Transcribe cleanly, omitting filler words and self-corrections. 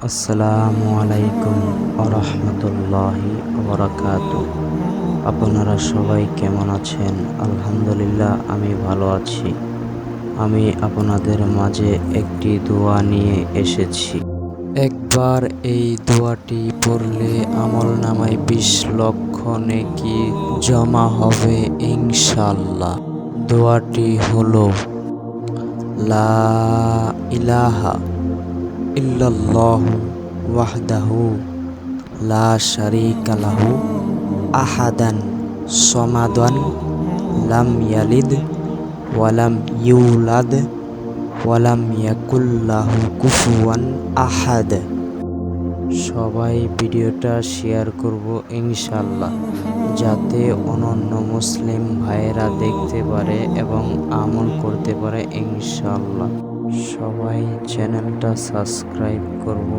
আসসালামু আলাইকুম আরহামতুল্লাহি ওবরাকাতু। আপনারা সবাই কেমন আছেন? আলহামদুলিল্লাহ, আমি ভালো আছি। আমি আপনাদের মাঝে একটি দোয়া নিয়ে এসেছি। একবার এই দোয়াটি পড়লে আমলনামায় ২০ লক্ষ নেকি জমা হবে ইনশাআল্লাহ। দোয়াটি হলো লা ইলাহা ইল্লাল্লাহু ওয়াহদাহু লা শারীকা লাহু আহাদান সমাদান লাম ইয়ালিদ ওয়ালাম ইউলাদ ওয়ালাম ইয়াকুল লাহু কুফুয়ান আহাদ। সবাই ভিডিওটা শেয়ার করব ইনশাআল্লাহ, যাতে অন্যান্য মুসলিম ভাইয়েরা দেখতে পারে এবং আমল করতে পারে ইনশাআল্লাহ। সবাই চ্যানেলটা সাবস্ক্রাইব করব